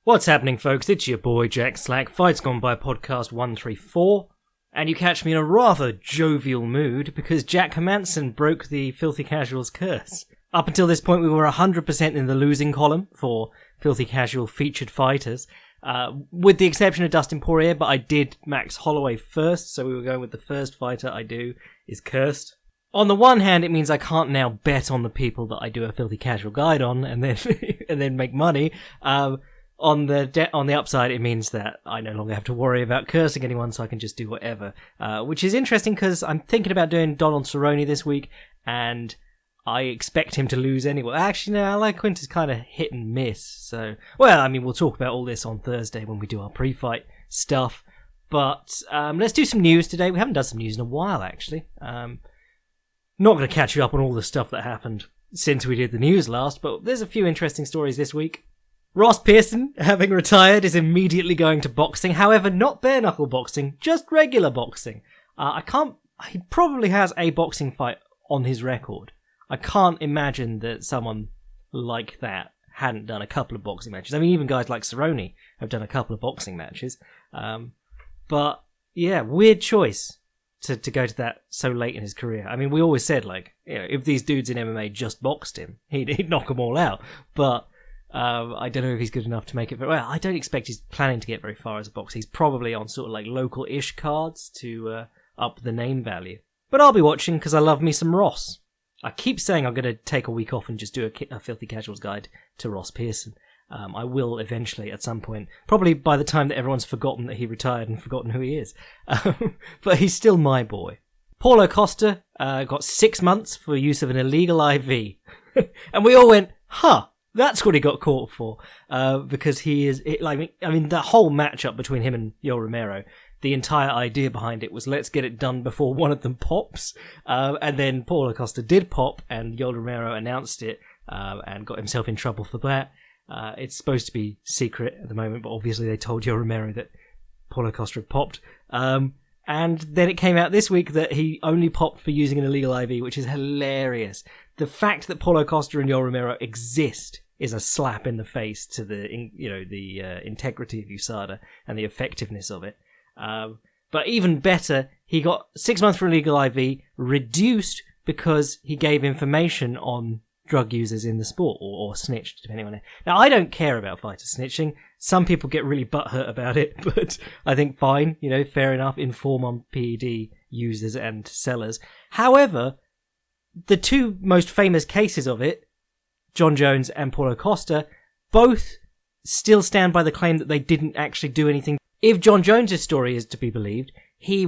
What's happening, folks? It's your boy Jack Slack, Fights Gone By podcast 134, and you catch me in a rather jovial mood because Jack Hermansson broke the Filthy Casuals curse. Up until this point, we were 100% in the losing column for Filthy Casual featured fighters, with the exception of Dustin Poirier, but I did Max Holloway first, so we were going with the first fighter I do is cursed. On the one hand, it means I can't now bet on the people that I do a Filthy Casual guide on and then and then make money. On the upside, it means that I no longer have to worry about cursing anyone, so I can just do whatever. Which is interesting because I'm thinking about doing Donald Cerrone this week, and I expect him to lose anyway. Actually, no, I like Quintus kind of hit and miss. So, well, I mean, we'll talk about all this on Thursday when we do our pre-fight stuff. But let's do some news today. We haven't done some news in a while, actually. Not going to catch you up on all the stuff that happened since we did the news last, but there's a few interesting stories this week. Ross Pearson, having retired, is immediately going to boxing. However, not bare-knuckle boxing, just regular boxing. He probably has a boxing fight on his record. I can't imagine that someone like that hadn't done a couple of boxing matches. I mean, even guys like Cerrone have done a couple of boxing matches. But, yeah, weird choice to go to that so late in his career. I mean, we always said, if these dudes in MMA just boxed him, he'd knock them all out. But I don't know if he's good enough to make it very well. I don't expect he's planning to get very far as a boxer. He's probably on sort of like local-ish cards to up the name value. But I'll be watching because I love me some Ross. I keep saying I'm going to take a week off and just do a Filthy Casuals guide to Ross Pearson. I will eventually at some point, probably by the time that everyone's forgotten that he retired and forgotten who he is. But he's still my boy. Paulo Costa got 6 months for use of an illegal IV. And we all went, huh. That's what he got caught for, because he is, the whole matchup between him and Yoel Romero, the entire idea behind it was let's get it done before one of them pops, and then Paulo Costa did pop, and Yoel Romero announced it, and got himself in trouble for that. It's supposed to be secret at the moment, but obviously they told Yoel Romero that Paulo Costa had popped, and then it came out this week that he only popped for using an illegal IV, which is hilarious. The fact that Paulo Costa and Yoel Romero exist is a slap in the face to the integrity of USADA and the effectiveness of it. But even better, he got 6 months for illegal IV, reduced because he gave information on drug users in the sport, or snitched, depending on it. Now, I don't care about fighters snitching. Some people get really butthurt about it, but I think fine, fair enough, inform on PED users and sellers. However, the two most famous cases of it, John Jones and Paulo Costa, both still stand by the claim that they didn't actually do anything. If John Jones' story is to be believed, he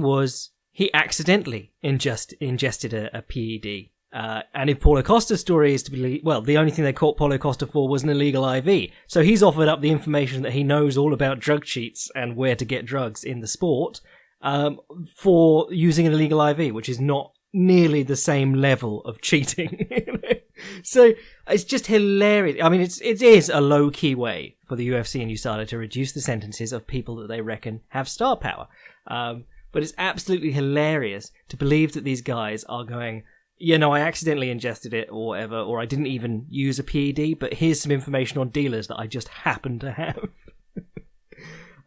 accidentally ingested a PED. And if Paulo Costa's story is to be believed, well, the only thing they caught Paulo Costa for was an illegal IV. So he's offered up the information that he knows all about drug cheats and where to get drugs in the sport, for using an illegal IV, which is not nearly the same level of cheating. So it's just hilarious. I mean, it is a low-key way for the UFC and USADA to reduce the sentences of people that they reckon have star power. But it's absolutely hilarious to believe that these guys are going, I accidentally ingested it or whatever, or I didn't even use a PED, but here's some information on dealers that I just happen to have.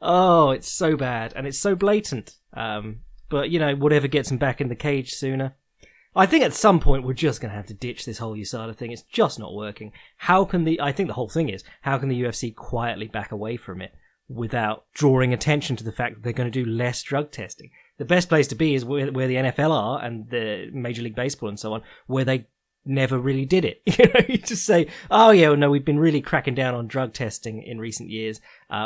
Oh, it's so bad, and it's so blatant. But, whatever gets them back in the cage sooner. I think at some point we're just going to have to ditch this whole USADA thing. It's just not working. I think the whole thing is, how can the UFC quietly back away from it without drawing attention to the fact that they're going to do less drug testing? The best place to be is where the NFL are and the Major League Baseball and so on, where they never really did it. You just say, oh yeah, well, no, we've been really cracking down on drug testing in recent years,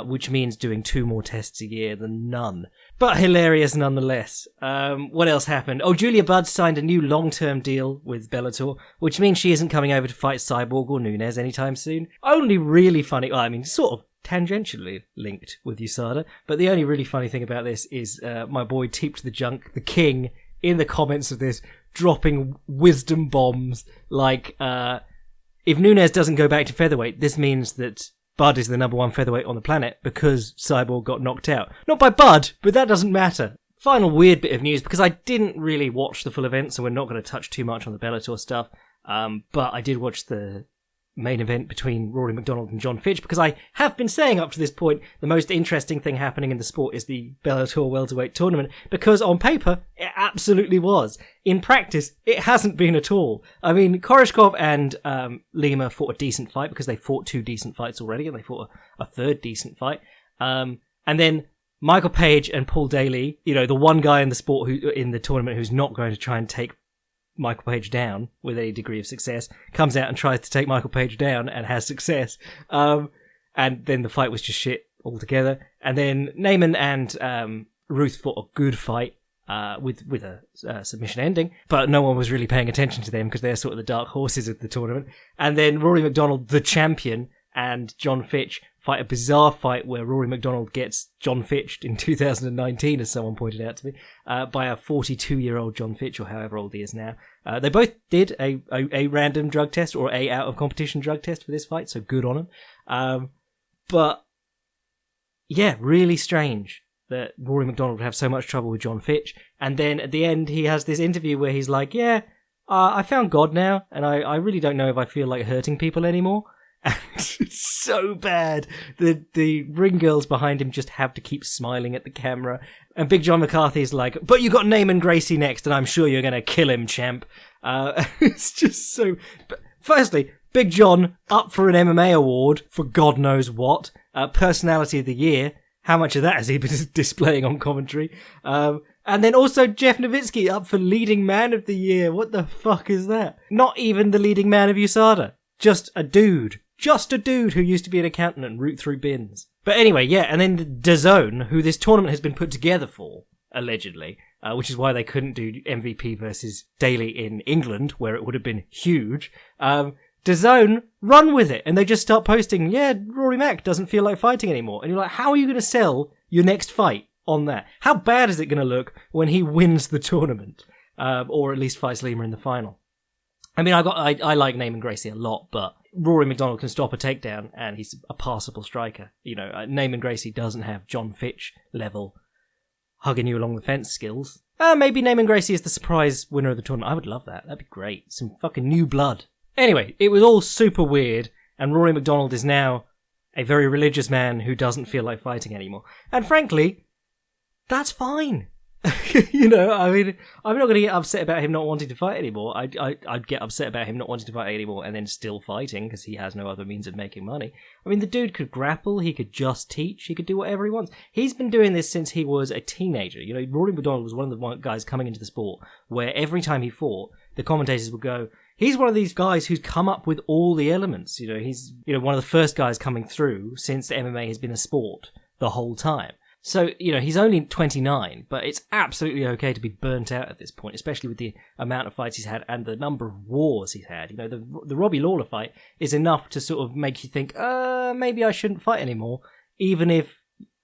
which means doing 2 more tests a year than none. But hilarious nonetheless. What else happened? Oh, Julia Budd signed a new long-term deal with Bellator, which means she isn't coming over to fight Cyborg or Nunes anytime soon. Only really funny, sort of tangentially linked with USADA, but the only really funny thing about this is my boy Teeped the Junk, the king, in the comments of this, dropping wisdom bombs like, if Nunes doesn't go back to featherweight, this means that Bud is the number 1 featherweight on the planet because Cyborg got knocked out. Not by Bud, but that doesn't matter. Final weird bit of news, because I didn't really watch the full event, so we're not going to touch too much on the Bellator stuff, but I did watch the main event between Rory McDonald and John Fitch, because I have been saying up to this point the most interesting thing happening in the sport is the Bellator welterweight tournament, because on paper it absolutely was. In practice it hasn't been at all. I mean, Koreshkov and Lima fought a decent fight because they fought 2 decent fights already, and they fought a third decent fight, and then Michael Page and Paul Daly, the one guy in the sport who in the tournament who's not going to try and take Michael Page down with any degree of success, comes out and tries to take Michael Page down and has success. And then the fight was just shit altogether. And then Neyman and Ruth fought a good fight with a submission ending, but no one was really paying attention to them because they're sort of the dark horses of the tournament. And then Rory McDonald, the champion, and John Fitch fight a bizarre fight where Rory McDonald gets John Fitch in 2019, as someone pointed out to me, by a 42-year-old John Fitch, or however old he is now. They both did a random drug test, or a out-of-competition drug test for this fight, so good on them. But, yeah, really strange that Rory McDonald would have so much trouble with John Fitch. And then at the end, he has this interview where he's like, I found God now, and I really don't know if I feel like hurting people anymore. And it's so bad. The ring girls behind him just have to keep smiling at the camera. And Big John McCarthy's like, but you got Neyman Gracie next, and I'm sure you're going to kill him, champ. It's just so... Firstly, Big John up for an MMA award for God knows what. Personality of the Year. How much of that has he been displaying on commentary? And then also Jeff Nowitzki up for Leading Man of the Year. What the fuck is that? Not even the leading man of USADA. Just a dude who used to be an accountant and root through bins. But anyway, yeah, and then DAZN, who this tournament has been put together for, allegedly, which is why they couldn't do MVP versus Daly in England, where it would have been huge. DAZN run with it, and they just start posting, Rory Mac doesn't feel like fighting anymore. And you're like, how are you going to sell your next fight on that? How bad is it going to look when he wins the tournament? Or at least fights Lima in the final? I mean, I like Neyman Gracie a lot, but Rory McDonald can stop a takedown, and he's a passable striker. Neyman Gracie doesn't have John Fitch level hugging you along the fence skills. Maybe Neyman Gracie is the surprise winner of the tournament. I would love that. That'd be great. Some fucking new blood. Anyway, it was all super weird, and Rory McDonald is now a very religious man who doesn't feel like fighting anymore. And frankly, that's fine. I mean, I'm not going to get upset about him not wanting to fight anymore. I'd get upset about him not wanting to fight anymore and then still fighting because he has no other means of making money. I mean, the dude could grapple, he could just teach, he could do whatever he wants. He's been doing this since he was a teenager. Rory McDonald was one of the guys coming into the sport where every time he fought, the commentators would go, he's one of these guys who's come up with all the elements. He's one of the first guys coming through since MMA has been a sport the whole time. So, he's only 29, but it's absolutely okay to be burnt out at this point, especially with the amount of fights he's had and the number of wars he's had. The Robbie Lawler fight is enough to sort of make you think, maybe I shouldn't fight anymore, even if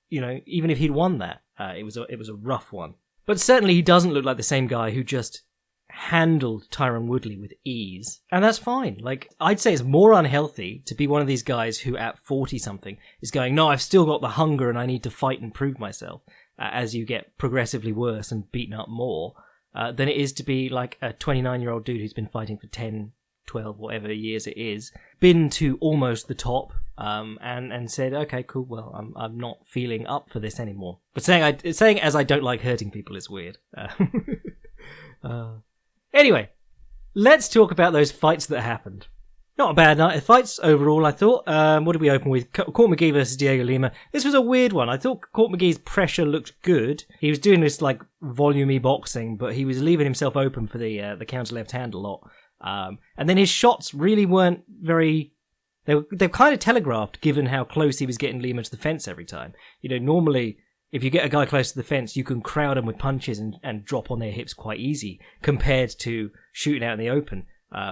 he'd won that. It was a rough one. But certainly he doesn't look like the same guy who just handled Tyron Woodley with ease, and that's fine. I'd say it's more unhealthy to be one of these guys who at 40-something is going, no, I've still got the hunger and I need to fight and prove myself, as you get progressively worse and beaten up more, than it is to be like a 29-year-old dude who's been fighting for 10, 12, whatever years it is, been to almost the top, and said, okay, cool, well, I'm not feeling up for this anymore. But saying as I don't like hurting people is weird. Anyway, let's talk about those fights that happened. Not a bad night of fights overall, I thought. What did we open with? Court McGee versus Diego Lima. This was a weird one. I thought Court McGee's pressure looked good. He was doing this volume-y boxing, but he was leaving himself open for the counter left hand a lot. And then his shots really weren't very... They're kind of telegraphed, given how close he was getting Lima to the fence every time. Normally, if you get a guy close to the fence, you can crowd him with punches and drop on their hips quite easy, compared to shooting out in the open,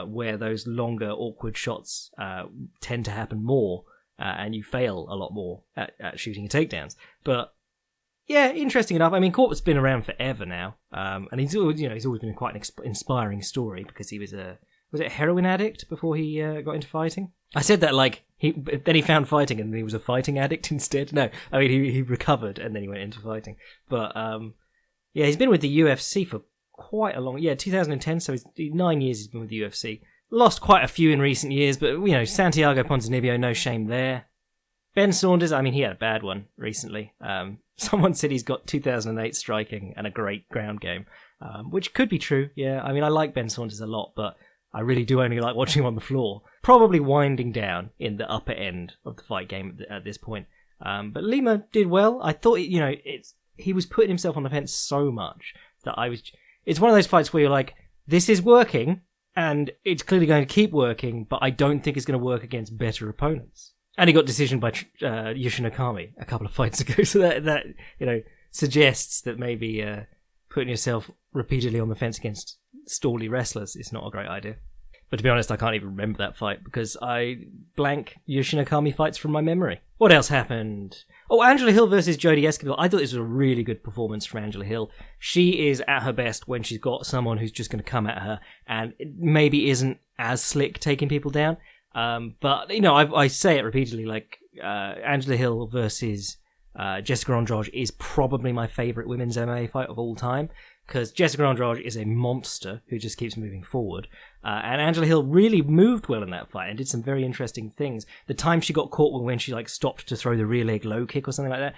where those longer, awkward shots tend to happen more, and you fail a lot more at shooting takedowns. But yeah, interesting enough. I mean, Court's been around forever now, and he's always been quite an inspiring story, because he was a heroin addict before he got into fighting? I said that then he found fighting and he was a fighting addict instead. No, I mean, he recovered and then he went into fighting. But he's been with the UFC for quite a long... 2010, so 9 years he's been with the UFC. Lost quite a few in recent years, but, Santiago Ponzinibbio, no shame there. Ben Saunders, he had a bad one recently. Someone said he's got 2008 striking and a great ground game, which could be true, yeah. I like Ben Saunders a lot, but I really do only like watching him on the floor. Probably winding down in the upper end of the fight game at this point. But Lima did well. I thought, he was putting himself on the fence so much that it's one of those fights where you're like, this is working, and it's clearly going to keep working, but I don't think it's going to work against better opponents. And he got decisioned by Yushin Okami a couple of fights ago, so that suggests that maybe putting yourself repeatedly on the fence against stally wrestlers is not a great idea. But to be honest, I can't even remember that fight because I blank Yushin Okami fights from my memory. What else happened? Oh, Angela Hill versus Jodie Esquivel. I thought this was a really good performance from Angela Hill. She is at her best when she's got someone who's just going to come at her and maybe isn't as slick taking people down. But, I say it repeatedly, Angela Hill versus Jessica Andrade is probably my favourite women's MMA fight of all time, because Jessica Andrade is a monster who just keeps moving forward. And Angela Hill really moved well in that fight and did some very interesting things. The time she got caught when she stopped to throw the rear leg low kick or something like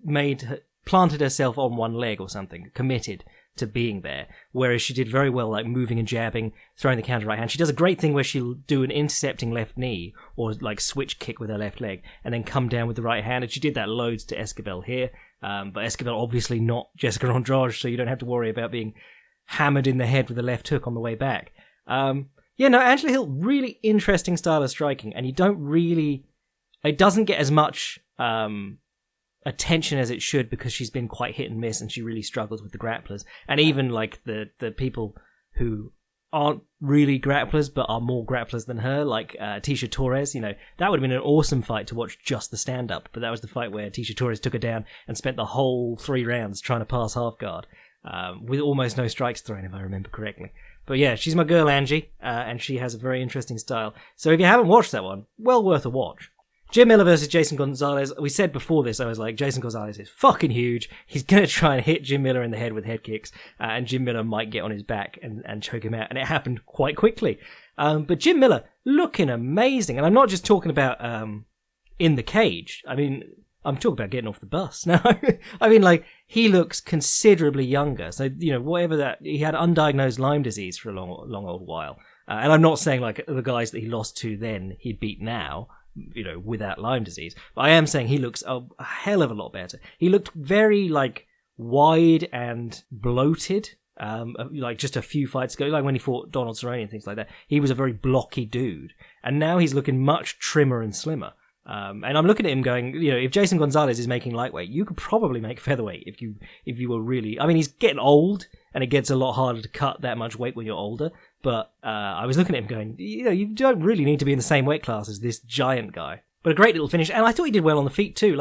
that, planted herself on one leg or something, committed to being there, whereas she did very well moving and jabbing, throwing the counter right hand. She does a great thing where she'll do an intercepting left knee or switch kick with her left leg and then come down with the right hand, and she did that loads to Esquivel here, but Esquivel obviously not Jessica Andrade, so you don't have to worry about being hammered in the head with a left hook on the way back. Angela Hill, really interesting style of striking, and it doesn't get as much attention as it should because she's been quite hit and miss and she really struggles with the grapplers, and even the people who aren't really grapplers but are more grapplers than her, like Tisha Torres. That would have been an awesome fight to watch just the stand-up, but that was the fight where Tisha Torres took her down and spent the whole 3 rounds trying to pass half guard with almost no strikes thrown, if I remember correctly. But yeah, she's my girl Angie, and she has a very interesting style, so if you haven't watched that one, well worth a watch. Jim Miller versus Jason Gonzalez. We said before this, I was like, Jason Gonzalez is fucking huge. He's going to try and hit Jim Miller in the head with head kicks, and Jim Miller might get on his back and choke him out. And it happened quite quickly. But Jim Miller looking amazing. And I'm not just talking about in the cage. I'm talking about getting off the bus. No, he looks considerably younger. So, whatever that, he had undiagnosed Lyme disease for a long old while. And I'm not saying the guys that he lost to then he'd beat now, without Lyme disease. But I am saying he looks a hell of a lot better. He looked very, wide and bloated, just a few fights ago, when he fought Donald Cerrone and things like that. He was a very blocky dude. And now he's looking much trimmer and slimmer. And I'm looking at him going, if Jason Gonzalez is making lightweight, you could probably make featherweight if you were really... he's getting old, and it gets a lot harder to cut that much weight when you're older. But I was looking at him going, you don't really need to be in the same weight class as this giant guy. But a great little finish, and I thought he did well on the feet too.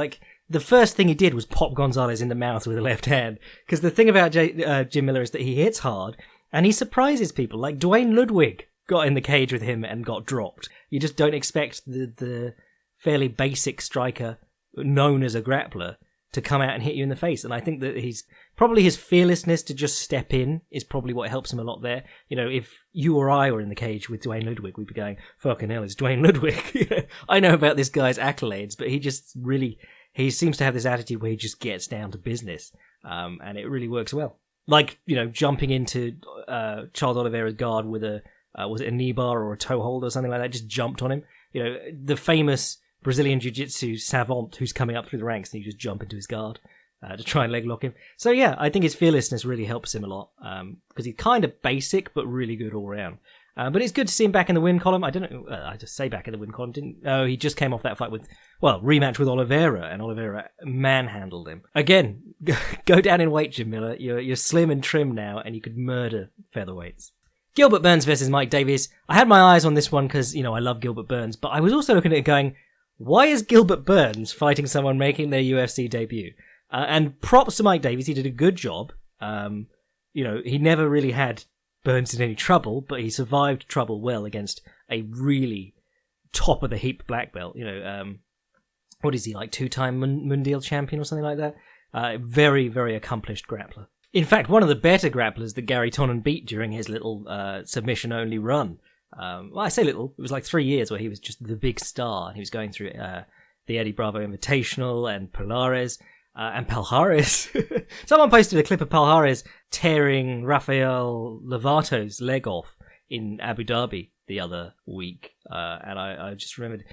The first thing he did was pop Gonzalez in the mouth with a left hand. Because the thing about Jim Miller is that he hits hard, and he surprises people. Like Dwayne Ludwig got in the cage with him and got dropped. You just don't expect the fairly basic striker known as a grappler to come out and hit you in the face. And I think that he's probably his fearlessness to just step in is probably what helps him a lot there. If you or I were in the cage with Dwayne Ludwig, we'd be going, fucking hell, it's Dwayne Ludwig. I know about this guy's accolades, but he seems to have this attitude where he just gets down to business. And it really works well. Jumping into Charles Oliveira's guard with was it a knee bar or a toe hold or something like that, just jumped on him. The famous Brazilian Jiu-Jitsu savant who's coming up through the ranks, and you just jump into his guard to try and leg lock him. So yeah, I think his fearlessness really helps him a lot, because he's kind of basic but really good all round. But it's good to see him back in the win column. I don't know, I just say back in the win column. He just came off that fight rematch with Oliveira, and Oliveira manhandled him. Again, go down in weight, Jim Miller. You're slim and trim now, and you could murder featherweights. Gilbert Burns versus Mike Davies. I had my eyes on this one because, I love Gilbert Burns, but I was also looking at it going, why is Gilbert Burns fighting someone making their UFC debut? And props to Mike Davies, he did a good job. He never really had Burns in any trouble, but he survived trouble well against a really top-of-the-heap black belt. What is he, 2-time Mundial champion or something like that? Very, very accomplished grappler. In fact, one of the better grapplers that Gary Tonnen beat during his little submission-only run. Well, I say little. It was like 3 years where he was just the big star. He was going through the Eddie Bravo Invitational and Polaris and Palhares. Someone posted a clip of Palhares tearing Rafael Lovato's leg off in Abu Dhabi the other week, and I just remembered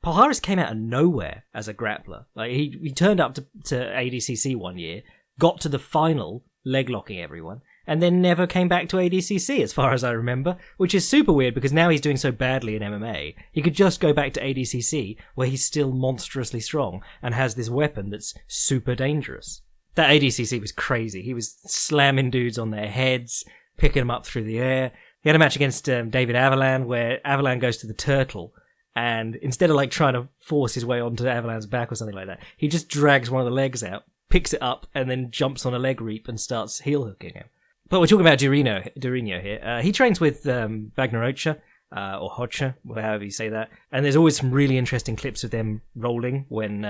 Palhares came out of nowhere as a grappler. Like he turned up to ADCC one year, got to the final, leg locking everyone, and then never came back to ADCC as far as I remember, which is super weird because now he's doing so badly in MMA. He could just go back to ADCC where he's still monstrously strong and has this weapon that's super dangerous. That ADCC was crazy. He was slamming dudes on their heads, picking them up through the air. He had a match against David Avilan where Avilan goes to the turtle, and instead of like trying to force his way onto Avilan's back or something like that, he just drags one of the legs out, picks it up, and then jumps on a leg reap and starts heel hooking him. But we're talking about Durinho here. He trains with Wagner Ocha, or Hocha, however you say that. And there's always some really interesting clips of them rolling when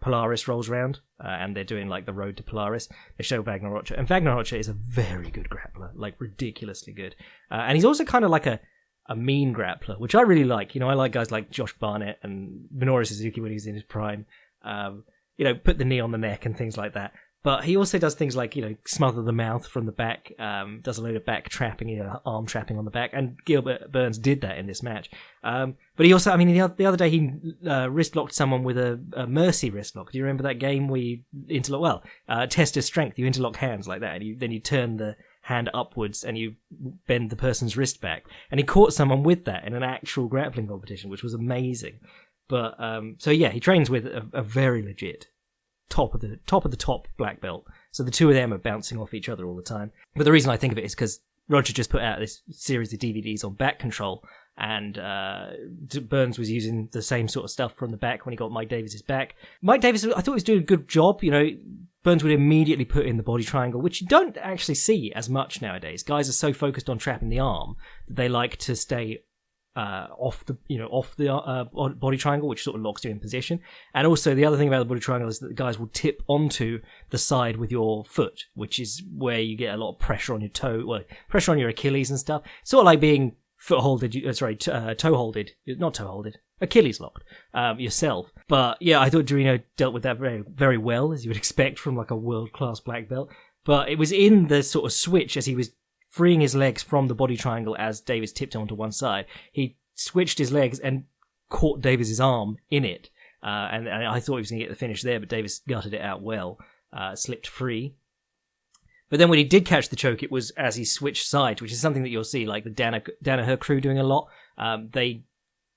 Polaris rolls around, and they're doing like the road to Polaris. They show Wagner Ocha. And Wagner Ocha is a very good grappler, like ridiculously good. And he's also kind of like a mean grappler, which I really like. You know, I like guys like Josh Barnett and Minoru Suzuki when he was in his prime. You know, put the knee on the neck and things like that. But he also does things like, you know, smother the mouth from the back, does a load of back trapping, you know, arm trapping on the back, and Gilbert Burns did that in this match. But he also, I mean, the other day he wrist locked someone with a mercy wrist lock. Do you remember that game where you interlock? Well, test his strength. You interlock hands like that, and then you turn the hand upwards and you bend the person's wrist back. And he caught someone with that in an actual grappling competition, which was amazing. But so yeah, he trains with a very legit top of the top black belt. So the two of them are bouncing off each other all the time. But the reason I think of it is because Roger just put out this series of DVDs on back control, and Burns was using the same sort of stuff from the back when he got Mike Davis's back. Mike Davis, I thought, was doing a good job. You know, Burns would immediately put in the body triangle, which you don't actually see as much nowadays. Guys are so focused on trapping the arm that they like to stay off the body triangle, which sort of locks you in position. And also the other thing about the body triangle is that the guys will tip onto the side with your foot, which is where you get a lot of pressure on your toe, well, pressure on your Achilles and stuff. Sort of like being toe holded, not toe holded, Achilles locked yourself. But yeah, I thought Durinho dealt with that very, very well, as you would expect from like a world-class black belt. But it was in the sort of switch as he was freeing his legs from the body triangle as Davis tipped onto one side. He switched his legs and caught Davis's arm in it. And I thought he was going to get the finish there, but Davis gutted it out well, slipped free. But then when he did catch the choke, it was as he switched sides, which is something that you'll see like the Danaher crew doing a lot. They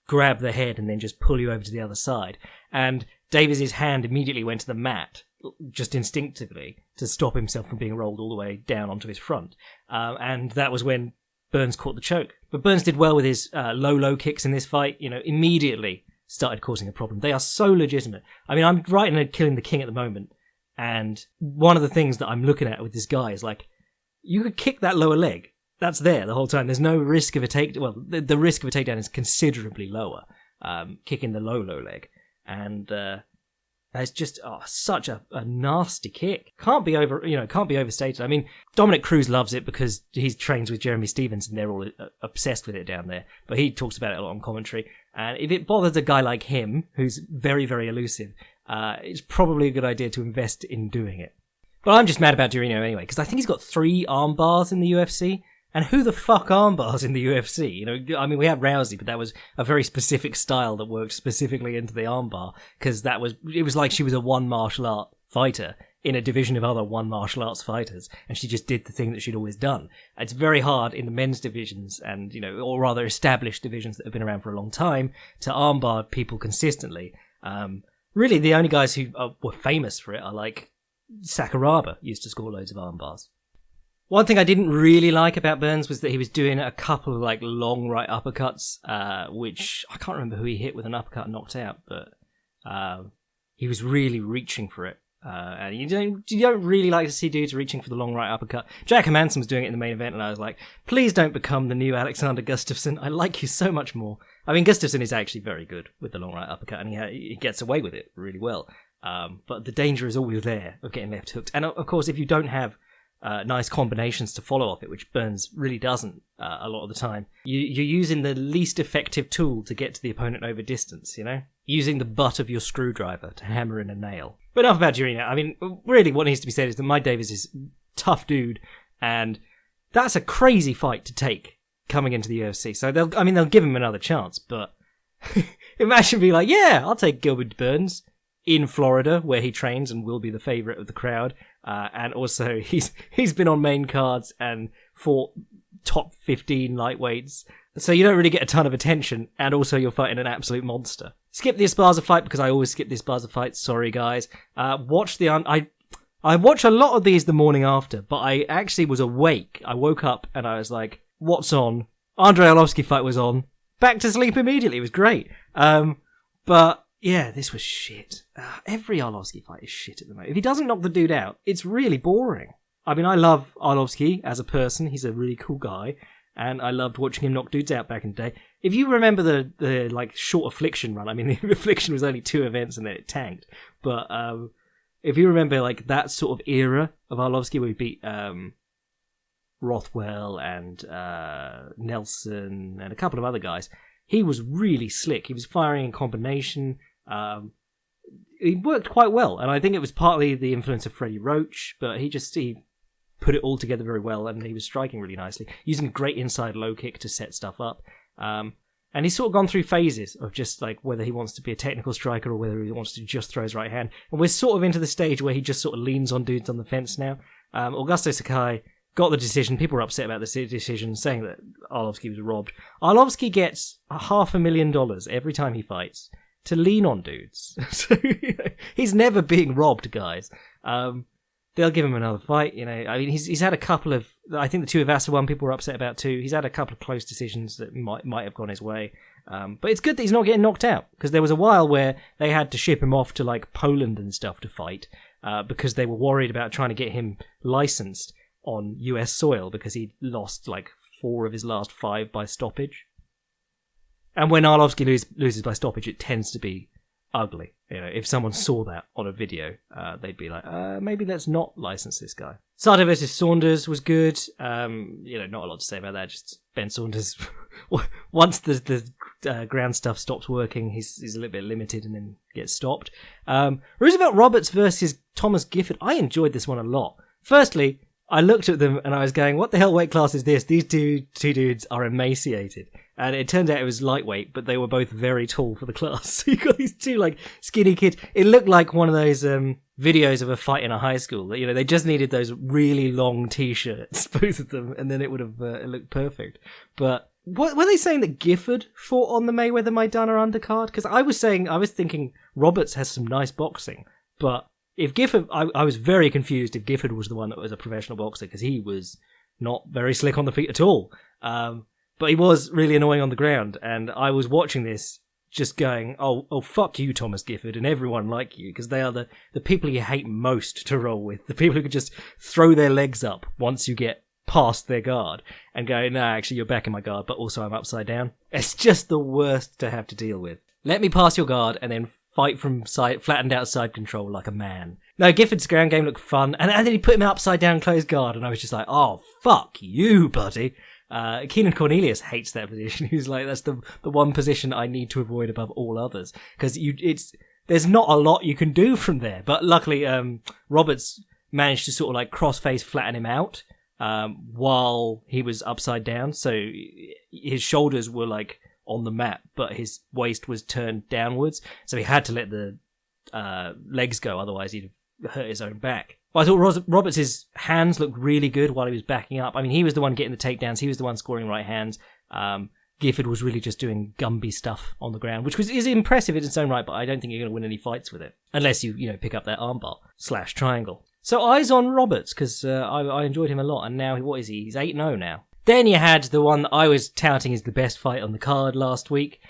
grab the head and then just pull you over to the other side. And Davis's hand immediately went to the mat, just instinctively, to stop himself from being rolled all the way down onto his front. And that was when Burns caught the choke. But Burns did well with his low kicks in this fight, you know, immediately started causing a problem. They are so legitimate. I mean, I'm writing a Killing the King at the moment, and one of the things that I'm looking at with this guy is like, you could kick that lower leg. That's there the whole time. There's no risk of a takedown. Well, the risk of a takedown is considerably lower, kicking the low leg. And it's just such a nasty kick. Can't be overstated. I mean, Dominic Cruz loves it because he trains with Jeremy Stevens and they're all obsessed with it down there. But he talks about it a lot on commentary. And if it bothers a guy like him, who's very, very elusive, it's probably a good idea to invest in doing it. But I'm just mad about Durinho anyway, because I think he's got 3 arm bars in the UFC. And who the fuck arm bars in the UFC? You know, I mean, we had Rousey, but that was a very specific style that worked specifically into the arm bar, because it was like she was a one martial art fighter in a division of other one martial arts fighters, and she just did the thing that she'd always done. It's very hard in the men's divisions and, you know, or rather established divisions that have been around for a long time to arm bar people consistently. Really, the only guys who were famous for it are like Sakuraba used to score loads of arm bars. One thing I didn't really like about Burns was that he was doing a couple of like long right uppercuts, which I can't remember who he hit with an uppercut and knocked out, but he was really reaching for it. And you don't really like to see dudes reaching for the long right uppercut. Jack Hermansson was doing it in the main event, and I was like, please don't become the new Alexander Gustafsson. I like you so much more. I mean, Gustafsson is actually very good with the long right uppercut, and he gets away with it really well. But the danger is always there of getting left hooked. And of course, if you don't have nice combinations to follow off it, which Burns really doesn't a lot of the time. You're using the least effective tool to get to the opponent over distance, you know? Using the butt of your screwdriver to hammer in a nail. But enough about Jirina. I mean, really what needs to be said is that Mike Davis is a tough dude, and that's a crazy fight to take coming into the UFC. So they'll give him another chance, but imagine being like, yeah, I'll take Gilbert Burns in Florida, where he trains and will be the favourite of the crowd. And also, he's been on main cards and fought top 15 lightweights. So you don't really get a ton of attention, and also you're fighting an absolute monster. Skip the Esparza fight, because I always skip the Esparza fight. Sorry, guys. I watch a lot of these the morning after, but I actually was awake. I woke up and I was like, what's on? Andrei Arlovski fight was on. Back to sleep immediately. It was great. But yeah, this was shit. Every Arlovski fight is shit at the moment. If he doesn't knock the dude out, it's really boring. I mean, I love Arlovski as a person. He's a really cool guy. And I loved watching him knock dudes out back in the day. If you remember the like short Affliction run, I mean, the Affliction was only 2 events and then it tanked. But if you remember like that sort of era of Arlovski where he beat Rothwell and Nelson and a couple of other guys, he was really slick. He was firing in combination. He worked quite well, and I think it was partly the influence of Freddie Roach, but he put it all together very well, and he was striking really nicely, using a great inside low kick to set stuff up. And he's sort of gone through phases of just like whether he wants to be a technical striker or whether he wants to just throw his right hand. And we're sort of into the stage where he just sort of leans on dudes on the fence now. Augusto Sakai got the decision. People were upset about the decision, saying that Arlovski was robbed. Arlovski gets $500,000 every time he fights to lean on dudes. So he's never being robbed, guys. They'll give him another fight, you know. I mean, he's had a couple of... I think the Tuivasa one people were upset about too. He's had a couple of close decisions that might have gone his way. But it's good that he's not getting knocked out, because there was a while where they had to ship him off to like Poland and stuff to fight because they were worried about trying to get him licensed on US soil because he lost like 4 of his last 5 by stoppage. And when Arlovski loses by stoppage, it tends to be ugly. You know, if someone saw that on a video, they'd be like, maybe let's not license this guy. Sardo versus Saunders was good. You know, not a lot to say about that. Just Ben Saunders, once the ground stuff stops working, he's a little bit limited and then gets stopped. Roosevelt Roberts versus Thomas Gifford. I enjoyed this one a lot. Firstly, I looked at them and I was going, what the hell weight class is this? These two dudes are emaciated. And it turned out it was lightweight, but they were both very tall for the class. So you got these two like skinny kids. It looked like one of those videos of a fight in a high school. You know, they just needed those really long t-shirts, both of them, and then it would have it looked perfect. But what were they saying that Gifford fought on the Mayweather Maidana undercard? Because I was thinking Roberts has some nice boxing, but if Gifford, I was very confused if Gifford was the one that was a professional boxer, because he was not very slick on the feet at all. But he was really annoying on the ground, and I was watching this just going, oh, fuck you, Thomas Gifford, and everyone like you, because they are the people you hate most to roll with. The people who could just throw their legs up once you get past their guard and go, no, actually, you're back in my guard, but also I'm upside down. It's just the worst to have to deal with. Let me pass your guard and then fight from side, flattened out side control like a man. No, Gifford's ground game looked fun, and then he put him upside down closed guard, and I was just like, oh, fuck you, buddy. Keenan Cornelius hates that position. He's like, that's the one position I need to avoid above all others, because there's not a lot you can do from there. But luckily, Roberts managed to sort of like cross-face flatten him out while he was upside down, so his shoulders were like on the mat, but his waist was turned downwards, so he had to let the legs go, otherwise he'd hurt his own back. But I thought Roberts' hands looked really good while he was backing up. I mean, he was the one getting the takedowns. He was the one scoring right hands. Gifford was really just doing Gumby stuff on the ground, which is impressive in its own right, but I don't think you're going to win any fights with it. Unless you pick up that armbar / triangle. So eyes on Roberts, because I enjoyed him a lot, and now, what is he? He's 8-0 now. Then you had the one that I was touting as the best fight on the card last week.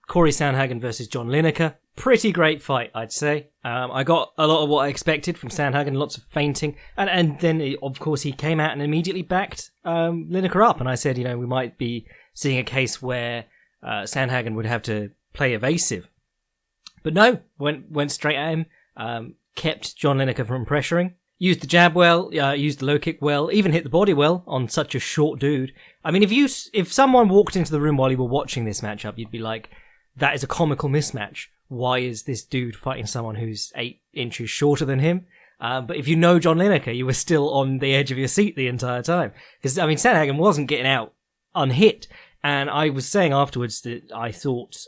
Cory Sandhagen versus John Lineker. Pretty great fight, I'd say. I got a lot of what I expected from Sandhagen, lots of feinting. And then, of course, he came out and immediately backed Lineker up. And I said, we might be seeing a case where Sandhagen would have to play evasive. But no, went straight at him, kept John Lineker from pressuring. Used the jab well, used the low kick well, even hit the body well on such a short dude. I mean, if someone walked into the room while you were watching this matchup, you'd be like, that is a comical mismatch. Why is this dude fighting someone who's 8 inches shorter than him? But if you know John Lineker, you were still on the edge of your seat the entire time. Because, I mean, Sandhagen wasn't getting out unhit. And I was saying afterwards that I thought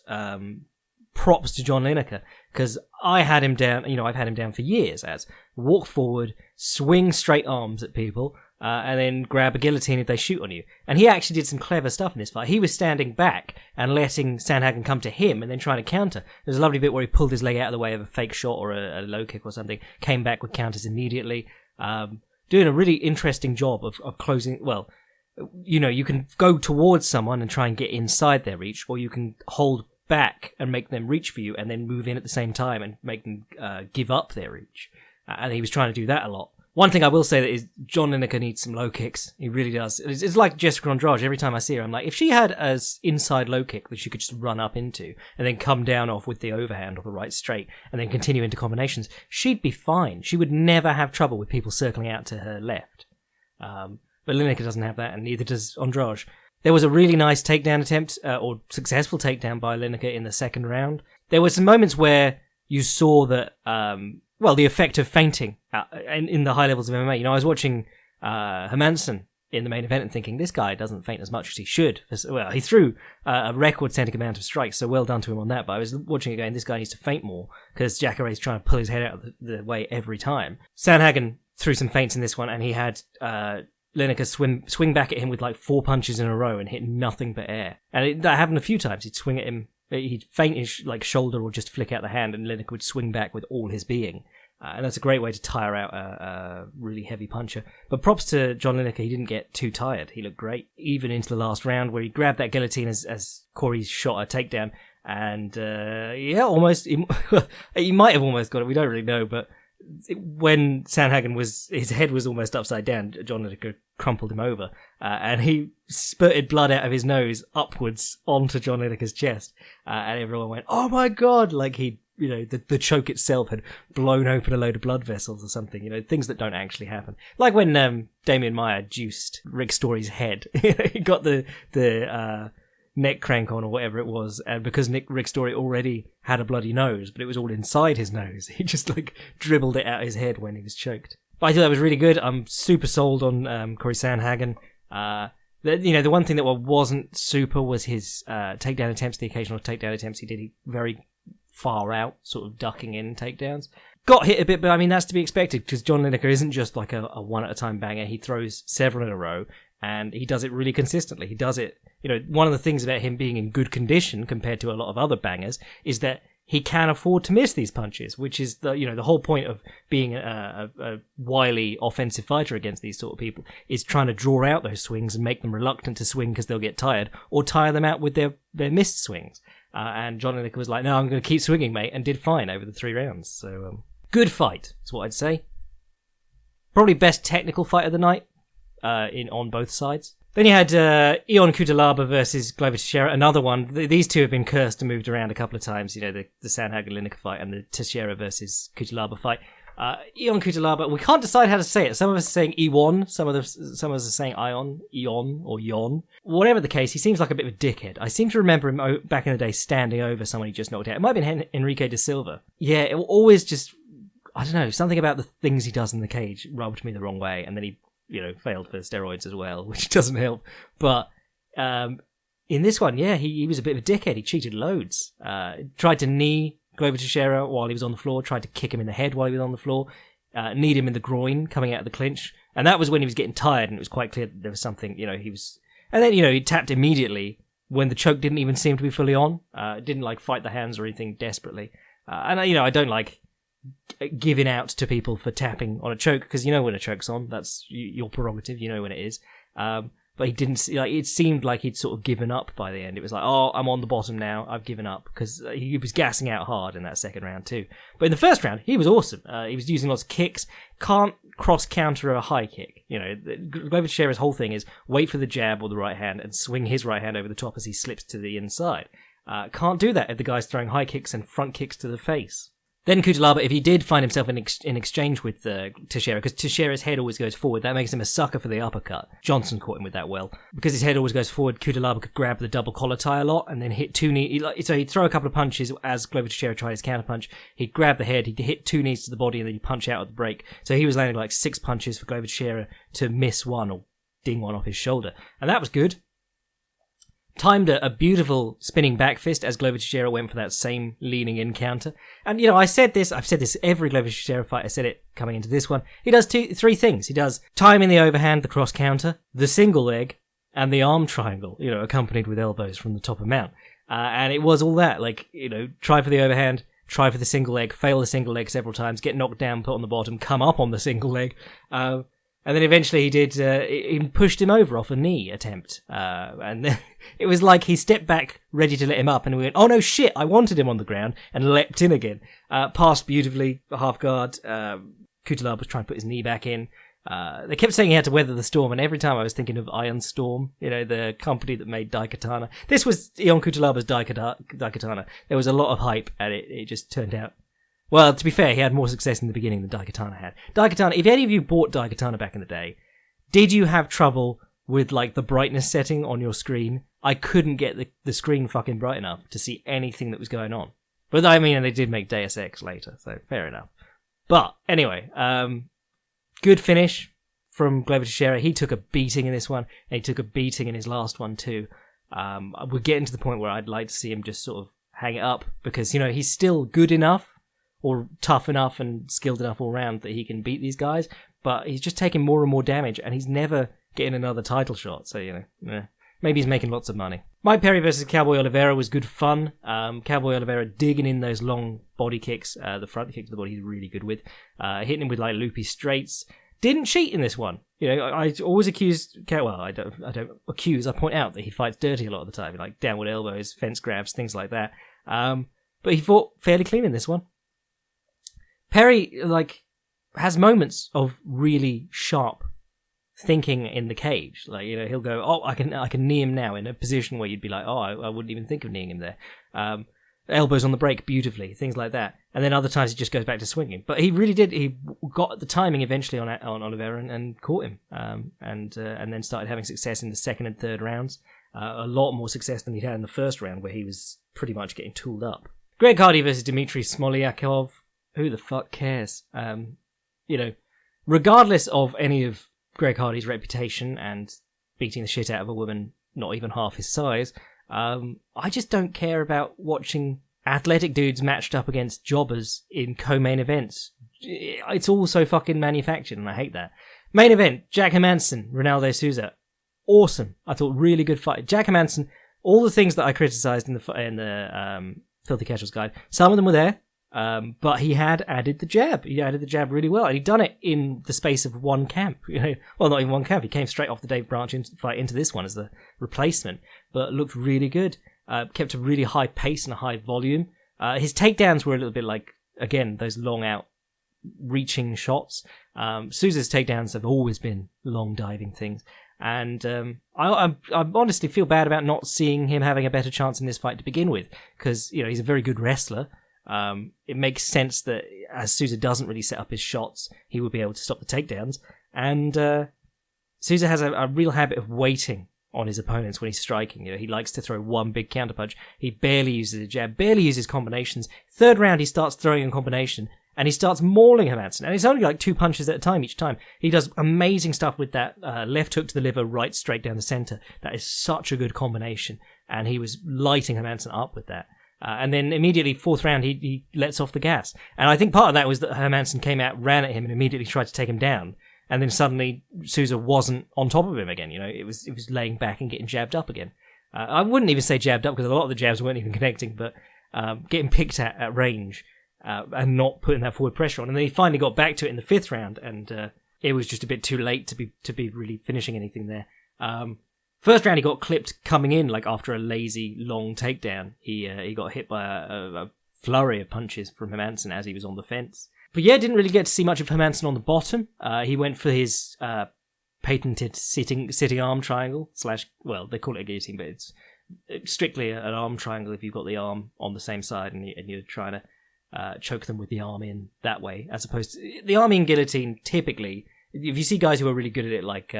props to John Lineker, because I had him down, I've had him down for years as walk forward, swing straight arms at people, and then grab a guillotine if they shoot on you. And he actually did some clever stuff in this fight. He was standing back and letting Sandhagen come to him and then trying to counter. There's a lovely bit where he pulled his leg out of the way of a fake shot or a low kick or something, came back with counters immediately, doing a really interesting job of closing. Well, you can go towards someone and try and get inside their reach, or you can hold back and make them reach for you and then move in at the same time and make them give up their reach. And he was trying to do that a lot. One thing I will say that is John Lineker needs some low kicks. He really does. It's like Jessica Andrade. Every time I see her, I'm like, if she had an inside low kick that she could just run up into and then come down off with the overhand or the right straight and then continue into combinations, she'd be fine. She would never have trouble with people circling out to her left. But Lineker doesn't have that, and neither does Andrade. There was a really nice takedown attempt, or successful takedown by Lineker in the second round. There were some moments where you saw that, the effect of feinting in the high levels of MMA. I was watching Hermansson in the main event and thinking, this guy doesn't feint as much as he should. Well, he threw a record-setting amount of strikes, so well done to him on that. But I was watching it going, this guy needs to feint more, because Jacare is trying to pull his head out of the way every time. Sandhagen threw some feints in this one, and he had Lineker swing back at him with like 4 punches in a row and hit nothing but air. And that happened a few times. He'd swing at him, he'd feint his shoulder or just flick out the hand, and Lineker would swing back with all his being. And that's a great way to tire out a really heavy puncher. But props to John Lineker, he didn't get too tired. He looked great, even into the last round where he grabbed that guillotine as Cory shot a takedown. And almost, he might have almost got it. We don't really know, but when Sandhagen his head was almost upside down, John Lineker crumpled him over, and he spurted blood out of his nose upwards onto John Lineker's chest, and everyone went, "Oh my god!" Like the choke itself had blown open a load of blood vessels or something. Things that don't actually happen. Like when Damian Maia juiced Rick Story's head, he got the neck crank on or whatever it was, and because Rick Story already had a bloody nose, but it was all inside his nose, he just dribbled it out his head when he was choked. But I thought that was really good. I'm super sold on Cory Sandhagen. The one thing that wasn't super was his takedown attempts, the occasional takedown attempts he did. He very far out, sort of ducking in takedowns. Got hit a bit, but I mean, that's to be expected, because John Lineker isn't just like a one-at-a-time banger. He throws several in a row, and he does it really consistently. He does it, one of the things about him being in good condition compared to a lot of other bangers is that he can afford to miss these punches, which is the whole point of being a wily offensive fighter against these sort of people, is trying to draw out those swings and make them reluctant to swing because they'll get tired, or tire them out with their missed swings. And John Lineker was like, no, I'm going to keep swinging, mate, and did fine over the 3 rounds. So, good fight, is what I'd say. Probably best technical fight of the night on both sides. Then you had Ion Cutelaba versus Glover Teixeira, another one. These two have been cursed and moved around a couple of times, the Sandhagen-Lineker fight and the Teixeira versus Cutelaba fight. Ion Cutelaba, we can't decide how to say it. Some of us are saying Ion, some of us are saying Ion, or Yon. Whatever the case, he seems like a bit of a dickhead. I seem to remember him back in the day standing over someone he just knocked out. It might have been Enrique da Silva. Yeah, it always just, I don't know, something about the things he does in the cage rubbed me the wrong way, and then he failed for steroids as well, which doesn't help. But in this one, yeah, he was a bit of a dickhead. He cheated loads. Tried to knee Glover Teixeira while he was on the floor, tried to kick him in the head while he was on the floor, kneed him in the groin coming out of the clinch. And that was when he was getting tired, and it was quite clear that there was something, he was... And then, he tapped immediately when the choke didn't even seem to be fully on. Didn't, fight the hands or anything desperately. And, I don't like giving out to people for tapping on a choke, because when a choke's on, that's your prerogative, when it is. But he didn't, it seemed like he'd sort of given up by the end. It was like, oh, I'm on the bottom now, I've given up, because he was gassing out hard in that second round too. But in the first round, he was awesome. He was using lots of kicks, can't cross-counter a high kick. Glover Teixeira's whole thing is wait for the jab or the right hand and swing his right hand over the top as he slips to the inside. Can't do that if the guy's throwing high kicks and front kicks to the face. Then Kutalaba, if he did find himself in exchange with Teixeira, because Teixeira's head always goes forward, that makes him a sucker for the uppercut. Johnson caught him with that well. Because his head always goes forward, Kutalaba could grab the double collar tie a lot and then hit two knees. So he'd throw a couple of punches as Glover Teixeira tried his counterpunch. He'd grab the head, he'd hit 2 knees to the body, and then he'd punch out at the break. So he was landing like 6 punches for Glover Teixeira to miss one or ding one off his shoulder. And that was good. Timed a beautiful spinning back fist as Glover Teixeira went for that same leaning in counter. And, I've said this every Glover Teixeira fight, I said it coming into this one. He does 3 things. He does timing the overhand, the cross counter, the single leg, and the arm triangle, accompanied with elbows from the top of mount. And it was all that, try for the overhand, try for the single leg, fail the single leg several times, get knocked down, put on the bottom, come up on the single leg, and then eventually he did, he pushed him over off a knee attempt. And then it was like he stepped back, ready to let him up, and we went, oh no shit, I wanted him on the ground, and leapt in again. Passed beautifully, half guard. Kutalaba was trying to put his knee back in. They kept saying he had to weather the storm, and every time I was thinking of Iron Storm, the company that made Daikatana. This was Ion Kutalaba's Daikatana. There was a lot of hype, and it just turned out. Well, to be fair, he had more success in the beginning than Daikatana had. Daikatana, if any of you bought Daikatana back in the day, did you have trouble with, the brightness setting on your screen? I couldn't get the screen fucking bright enough to see anything that was going on. But, they did make Deus Ex later, so fair enough. But, anyway, good finish from Glover Teixeira. He took a beating in this one, and he took a beating in his last one, too. We're getting to the point where I'd like to see him just sort of hang it up, because, he's still good enough, or tough enough and skilled enough all round that he can beat these guys, but he's just taking more and more damage, and he's never getting another title shot, so, maybe he's making lots of money. Mike Perry versus Cowboy Oliveira was good fun. Cowboy Oliveira digging in those long body kicks, the front kick to the body he's really good with, hitting him with, loopy straights. Didn't cheat in this one. I always accuse, I don't accuse, I point out that he fights dirty a lot of the time, downward elbows, fence grabs, things like that. But he fought fairly clean in this one. Perry, has moments of really sharp thinking in the cage. He'll go, oh, I can knee him now, in a position where you'd be like, oh, I wouldn't even think of kneeing him there. Elbows on the break beautifully, things like that. And then other times he just goes back to swinging. But he really did. He got the timing eventually on Oliveira and caught him. And then started having success in the second and third rounds. A lot more success than he'd had in the first round, where he was pretty much getting tooled up. Greg Hardy versus Dmitry Smolyakov. Who the fuck cares? Regardless of any of Greg Hardy's reputation and beating the shit out of a woman not even half his size, I just don't care about watching athletic dudes matched up against jobbers in co-main events. It's all so fucking manufactured, and I hate that. Main event, Jack Hermansson, Ronaldo Souza. Awesome. I thought really good fight. Jack Hermansson, all the things that I criticised in the Filthy Casuals guide, some of them were there. But he had added the jab. He added the jab really well. And he'd done it in the space of one camp. Well, not even one camp. He came straight off the Dave Branch fight into this one as the replacement. But looked really good. Kept a really high pace and a high volume. His takedowns were a little bit again, those long out reaching shots. Souza's takedowns have always been long diving things. And I honestly feel bad about not seeing him having a better chance in this fight to begin with. Because, he's a very good wrestler. It makes sense that as Souza doesn't really set up his shots, he would be able to stop the takedowns. And Souza has a real habit of waiting on his opponents when he's striking. He likes to throw one big counterpunch. He barely uses a jab, barely uses combinations. Third round, he starts throwing a combination, and he starts mauling Hermansson. And it's only 2 punches at a time each time. He does amazing stuff with that left hook to the liver, right straight down the center. That is such a good combination. And he was lighting Hermansson up with that. And then immediately, 4th round, he lets off the gas. And I think part of that was that Hermansson came out, ran at him, and immediately tried to take him down. And then suddenly, Souza wasn't on top of him again. It was laying back and getting jabbed up again. I wouldn't even say jabbed up, because a lot of the jabs weren't even connecting, but getting picked at range and not putting that forward pressure on. And then he finally got back to it in the 5th round, and it was just a bit too late to be really finishing anything there. First round, he got clipped coming in, after a lazy, long takedown. He got hit by a flurry of punches from Hermansson as he was on the fence. But yeah, didn't really get to see much of Hermansson on the bottom. He went for his patented sitting arm triangle, they call it a guillotine, but it's strictly an arm triangle if you've got the arm on the same side and you're trying to choke them with the arm in that way, as opposed to the arm in guillotine. Typically, if you see guys who are really good at it, like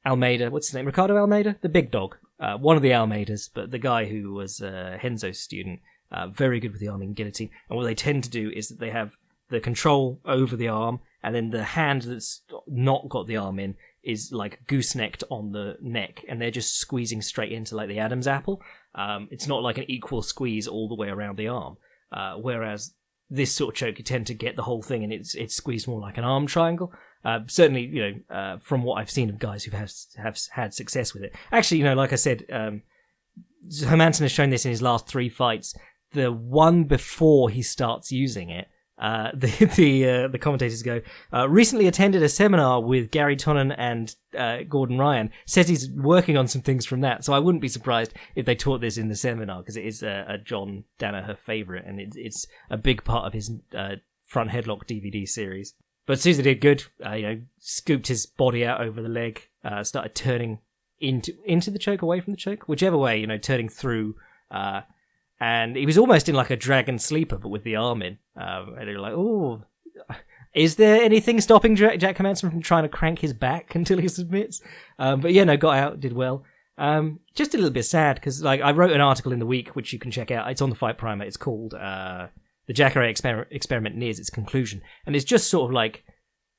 Almeida, what's his name? Ricardo Almeida, the big dog, one of the Almeidas, but the guy who was Henzo's student, very good with the arm in guillotine. And what they tend to do is that they have the control over the arm, and then the hand that's not got the arm in is like goosenecked on the neck, and they're just squeezing straight into like the Adam's apple. It's not like an equal squeeze all the way around the arm. Whereas this sort of choke, you tend to get the whole thing, and it's squeezed more like an arm triangle. Certainly, from what I've seen of guys who have had success with it. Actually, like I said, Hermansson has shown this in his last 3 fights. The one before he starts using it, the commentators go, recently attended a seminar with Gary Tonnen and Gordon Ryan. Says he's working on some things from that. So I wouldn't be surprised if they taught this in the seminar, because it is a John Danaher favourite, and it's a big part of his front headlock DVD series. But Souza did good. Scooped his body out over the leg, started turning into the choke, away from the choke, whichever way, turning through. And he was almost in like a dragon sleeper, but with the arm in. And they were like, oh, is there anything stopping Jack Hermansson from trying to crank his back until he submits? But got out, did well. Just a little bit sad, because I wrote an article in the week, which you can check out. It's on the Fight Primer. It's called The Jacare Experiment Nears Its Conclusion. And it's just sort of like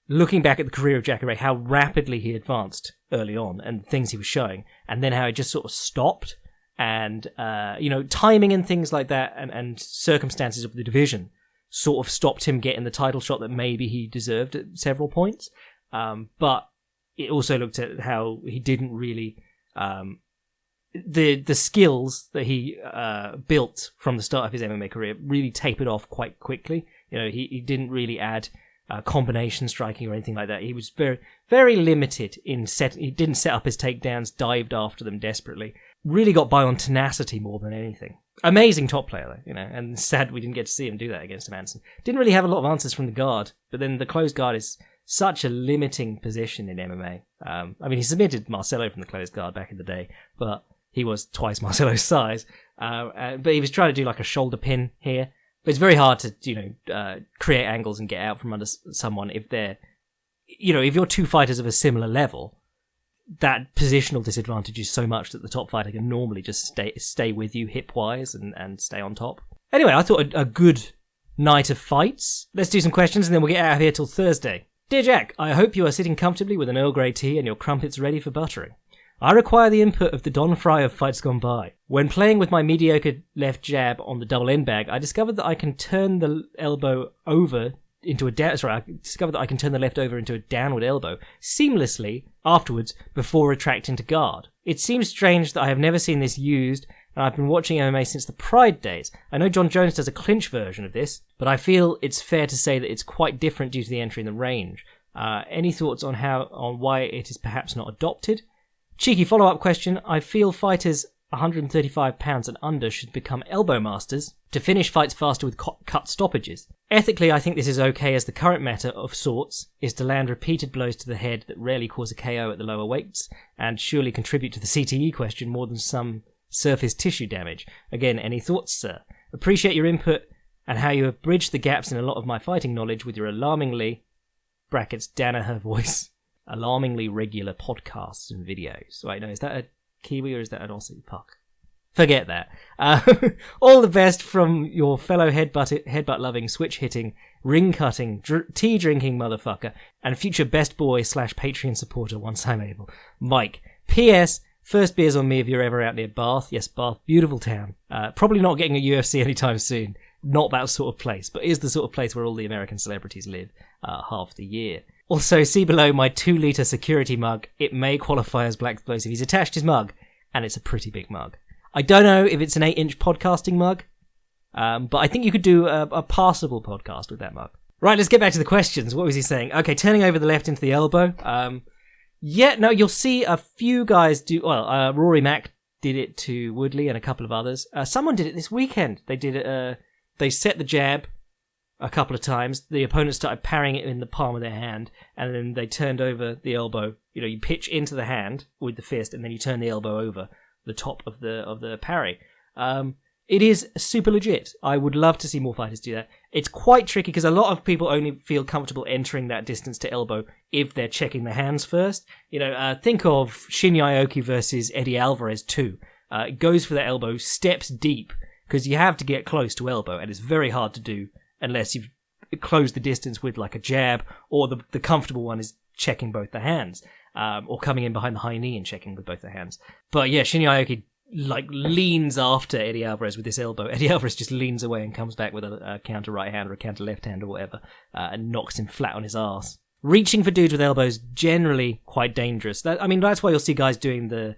looking back at the career of Jacare, how rapidly he advanced early on and the things he was showing, and then how it just sort of stopped. And, timing and things like that, and circumstances of the division sort of stopped him getting the title shot that maybe he deserved at several points. But it also looked at how he didn't really, the skills that he built from the start of his MMA career really tapered off quite quickly. He didn't really add combination striking or anything like that. He was very, very limited in he didn't set up his takedowns, dived after them desperately. Really got by on tenacity more than anything. Amazing top player, though, and sad we didn't get to see him do that against Hermansson. Didn't really have a lot of answers from the guard, but then the closed guard is such a limiting position in MMA. He submitted Marcelo from the closed guard back in the day, but he was twice Marcelo's size. But he was trying to do like a shoulder pin here. But it's very hard to, create angles and get out from under someone if they're, if you're two fighters of a similar level, that positional disadvantage is so much that the top fighter can normally just stay with you hip-wise and stay on top. Anyway, I thought a good night of fights. Let's do some questions and then we'll get out of here till Thursday. Dear Jack, I hope you are sitting comfortably with an Earl Grey tea and your crumpets ready for buttering. I require the input of the Don Fry of Fights Gone By. When playing with my mediocre left jab on the double end bag, I discovered that I can turn the elbow over into I discovered that I can turn the left over into a downward elbow seamlessly afterwards before retracting to guard. It seems strange that I have never seen this used, and I've been watching MMA since the Pride days. I know John Jones does a clinch version of this, but I feel it's fair to say that it's quite different due to the entry in the range. Any thoughts on why it is perhaps not adopted? Cheeky follow-up question. I feel fighters 135 pounds and under should become elbow masters to finish fights faster with cut stoppages. Ethically, I think this is okay, as the current meta of sorts is to land repeated blows to the head that rarely cause a KO at the lower weights, and surely contribute to the CTE question more than some surface tissue damage. Again, any thoughts, sir? Appreciate your input and how you have bridged the gaps in a lot of my fighting knowledge with your alarmingly, brackets Danaher voice, alarmingly regular podcasts and videos. Wait, no, is that a Kiwi or is that an Aussie puck? Forget that. All the best from your fellow headbutt loving, switch hitting, ring cutting, tea drinking motherfucker, and future best boy / Patreon supporter once I'm able, Mike. P.S. First beers on me if you're ever out near Bath. Yes, Bath, beautiful town. Probably not getting a UFC anytime soon. Not that sort of place, but is the sort of place where all the American celebrities live half the year. Also, see below my 2-litre security mug. It may qualify as Black Explosive. He's attached his mug, and it's a pretty big mug. I don't know if it's an 8-inch podcasting mug, but I think you could do a passable podcast with that mug. Right, let's get back to the questions. What was he saying? Okay, turning over the left into the elbow. You'll see a few guys do... Well, Rory Mack did it to Woodley and a couple of others. Someone did it this weekend. They did it... They set the jab a couple of times. The opponent started parrying it in the palm of their hand, and then they turned over the elbow. You pitch into the hand with the fist, and then you turn the elbow over the top of the parry. It is super legit. I would love to see more fighters do that. It's quite tricky because a lot of people only feel comfortable entering that distance to elbow if they're checking the hands first. Think of Shinya Aoki versus Eddie Alvarez 2. It goes for the elbow, steps deep, because you have to get close to elbow, and it's very hard to do unless you've closed the distance with like a jab, or the comfortable one is checking both the hands, or coming in behind the high knee and checking with both the hands. But yeah, Shinya Aoki leans after Eddie Alvarez with this elbow. Eddie Alvarez just leans away and comes back with a counter right hand or a counter left hand or whatever, and knocks him flat on his arse. Reaching for dudes with elbows generally quite dangerous. That's why you'll see guys doing the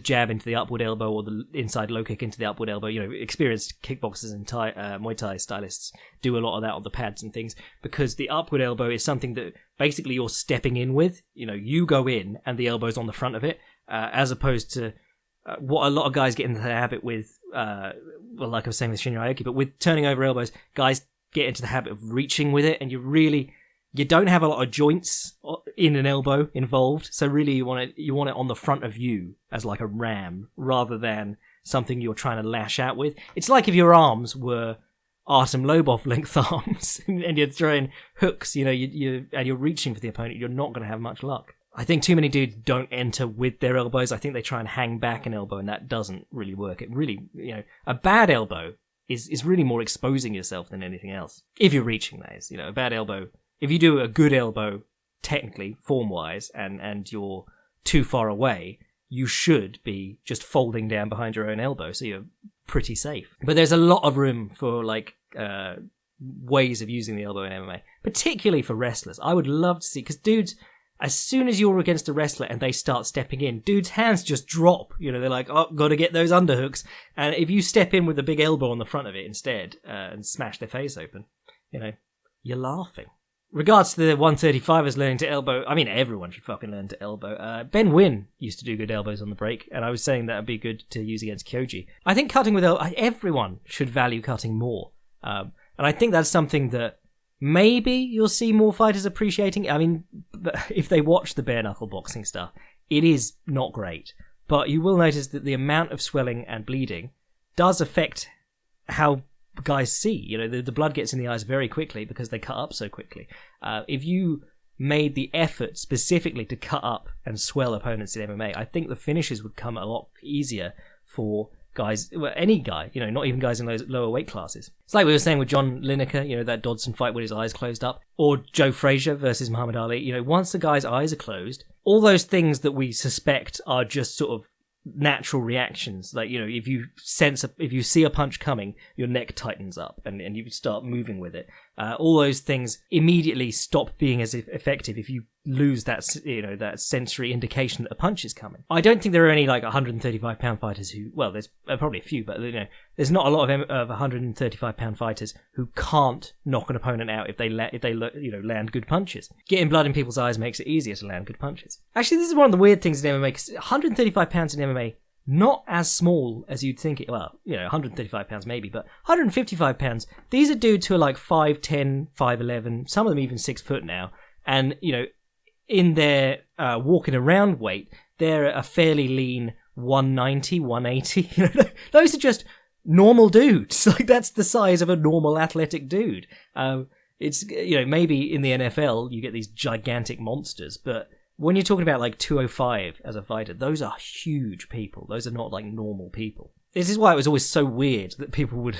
jab into the upward elbow or the inside low kick into the upward elbow. Experienced kickboxers and Muay Thai stylists do a lot of that on the pads and things, because the upward elbow is something that basically you're stepping in with. You go in and the elbow's on the front of it, as opposed to what a lot of guys get into the habit with, like I was saying with Shinya Aoki, but with turning over elbows, guys get into the habit of reaching with it, and you don't have a lot of joints in an elbow involved, so really you want it on the front of you as like a ram, rather than something you're trying to lash out with. It's like if your arms were Artem Lobov length arms, and you're throwing hooks, and you're reaching for the opponent, you're not going to have much luck. I think too many dudes don't enter with their elbows. I think they try and hang back an elbow, and that doesn't really work. It really, a bad elbow is really more exposing yourself than anything else. If you're reaching, that is. A bad elbow, if you do a good elbow, technically, form-wise, and you're too far away, you should be just folding down behind your own elbow, so you're pretty safe. But there's a lot of room for, ways of using the elbow in MMA, particularly for wrestlers. I would love to see, because dudes, as soon as you're against a wrestler and they start stepping in, dudes' hands just drop. They're like, oh, got to get those underhooks. And if you step in with a big elbow on the front of it instead, and smash their face open, you're laughing. Regards to the 135ers learning to elbow, everyone should fucking learn to elbow. Ben Wynn used to do good elbows on the break, and I was saying that would be good to use against Kyoji. I think cutting with everyone should value cutting more. And I think that's something that maybe you'll see more fighters appreciating. If they watch the bare knuckle boxing stuff, it is not great. But you will notice that the amount of swelling and bleeding does affect how guys see. The blood gets in the eyes very quickly because they cut up so quickly. If you made the effort specifically to cut up and swell opponents in MMA, I think the finishes would come a lot easier for guys, any guy, not even guys in those lower weight classes. It's like we were saying with John Lineker, that Dodson fight with his eyes closed up, or Joe Frazier versus Muhammad Ali. Once the guy's eyes are closed, all those things that we suspect are just sort of natural reactions. Like, if you see a punch coming, your neck tightens up and you start moving with it. All those things immediately stop being as effective if you lose that sensory indication that a punch is coming. I don't think there are any 135-pound fighters who, well, there's probably a few, but there's not a lot of 135-pound fighters who can't knock an opponent out if they land good punches. Getting blood in people's eyes makes it easier to land good punches. Actually, this is one of the weird things in MMA, because 135 pounds in MMA, not as small as you'd think it. Well, 135 pounds maybe, but 155 pounds. These are dudes who are 5'10", 5'11", some of them even 6 foot now, and in their walking around weight, they're a fairly lean 190, 180. Those are just normal dudes. That's the size of a normal athletic dude. It's maybe in the NFL you get these gigantic monsters, but when you're talking about 205 as a fighter, those are huge people. Those are not normal people. This is why it was always so weird that people would,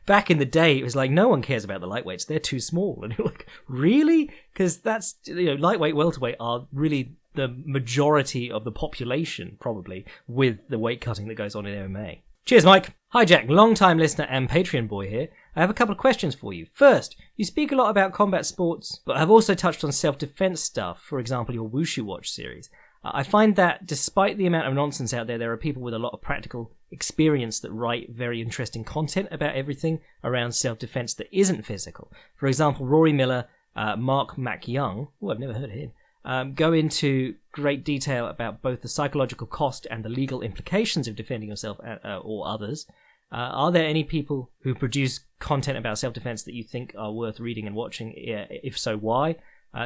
back in the day, it was no one cares about the lightweights. They're too small. And you're like, really? Because that's, lightweight, welterweight are really the majority of the population, probably, with the weight cutting that goes on in MMA. Cheers, Mike. Hi, Jack. Long-time listener and Patreon boy here. I have a couple of questions for you. First, you speak a lot about combat sports, but have also touched on self-defense stuff, for example, your Wushu Watch series. I find that despite the amount of nonsense out there are people with a lot of practical experience that write very interesting content about everything around self-defense that isn't physical. For example, Rory Miller, Mark McYoung, I've never heard of him, go into great detail about both the psychological cost and the legal implications of defending yourself or others. Are there any people who produce content about self-defense that you think are worth reading and watching? If so, why?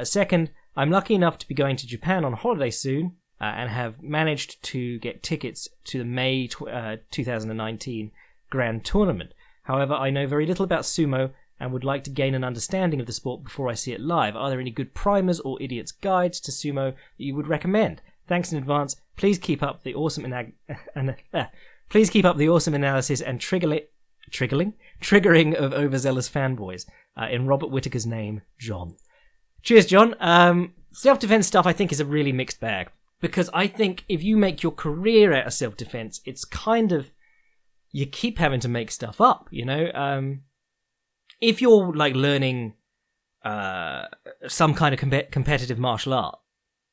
Second, I'm lucky enough to be going to Japan on holiday soon and have managed to get tickets to the May 2019 Grand Tournament. However, I know very little about sumo and would like to gain an understanding of the sport before I see it live. Are there any good primers or idiot's guides to sumo that you would recommend? Thanks in advance. Please keep up the awesome please keep up the awesome analysis and triggering of overzealous fanboys. In Robert Whittaker's name, John. Cheers, John. Self-defense stuff, I think, is a really mixed bag. Because I think if you make your career out of self-defense, it's kind of... You keep having to make stuff up, you know? If you're, like, learning some kind of competitive martial art,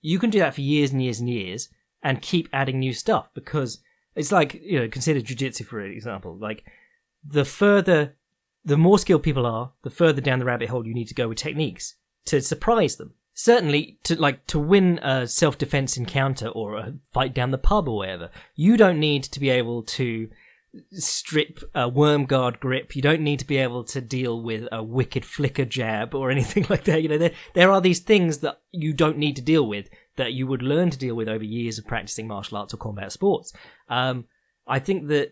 you can do that for years and years and years and keep adding new stuff. Because it's like, you know, consider jiu-jitsu, for example. Like, the more skilled people are, the further down the rabbit hole you need to go with techniques to surprise them. Certainly, to win a self-defense encounter or a fight down the pub or whatever, you don't need to be able to strip a worm guard grip. You don't need to be able to deal with a wicked flicker jab or anything like that. You know, there are these things that you don't need to deal with that you would learn to deal with over years of practicing martial arts or combat sports. I think that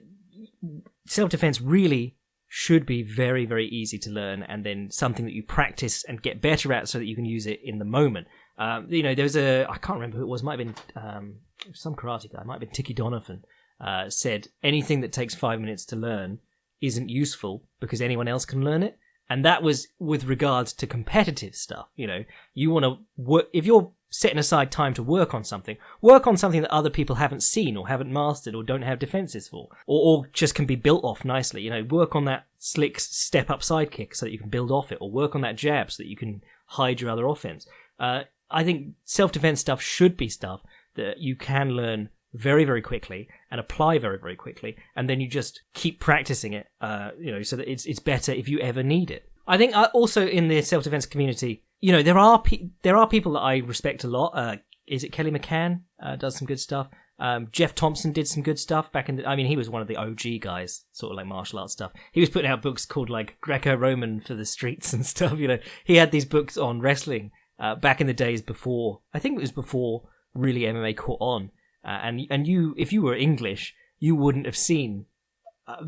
self-defense really should be very, very easy to learn, and then something that you practice and get better at so that you can use it in the moment. You know, there's I can't remember who it was, might have been some karate guy, might have been Tiki Donovan, said anything that takes 5 minutes to learn isn't useful because anyone else can learn it. And that was with regards to competitive stuff. You know, you want to work, if you're setting aside time to work on something that other people haven't seen or haven't mastered or don't have defenses for, or just can be built off nicely. You know, work on that slick step up side kick so that you can build off it, or work on that jab so that you can hide your other offense. I think self-defense stuff should be stuff that you can learn very, very quickly and apply very, very quickly, and then you just keep practicing it, you know, so that it's better if you ever need it. I think also in the self-defense community, you know, there are people that I respect a lot. Is it Kelly McCann does some good stuff? Jeff Thompson did some good stuff back in the... I mean, he was one of the OG guys, sort of like martial arts stuff. He was putting out books called like Greco-Roman for the streets and stuff, you know. He had these books on wrestling back in the days before... I think it was before really MMA caught on. And you, if you were English, you wouldn't have seen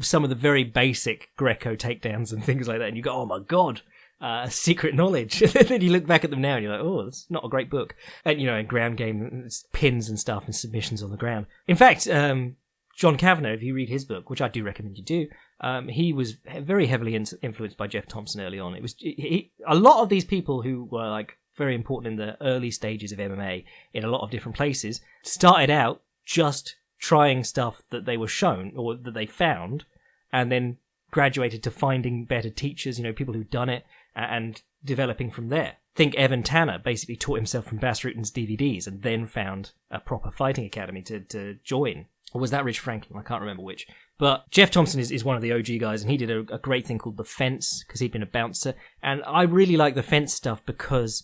some of the very basic Greco takedowns and things like that. And you go, oh my God, secret knowledge. And then you look back at them now and you're like, oh, that's not a great book. And, you know, in ground game, pins and stuff and submissions on the ground. In fact, John Kavanagh, if you read his book, which I do recommend you do, he was very heavily influenced by Jeff Thompson early on. It was a lot of these people who were like very important in the early stages of MMA in a lot of different places started out just trying stuff that they were shown or that they found, and then graduated to finding better teachers, you know, people who'd done it, and developing from there. Think Evan Tanner basically taught himself from Bas Rutten's DVDs and then found a proper fighting academy to join. Or was that Rich Franklin? I can't remember which. But Jeff Thompson is one of the OG guys, and he did a great thing called The Fence, because he'd been a bouncer. And I really like The Fence stuff because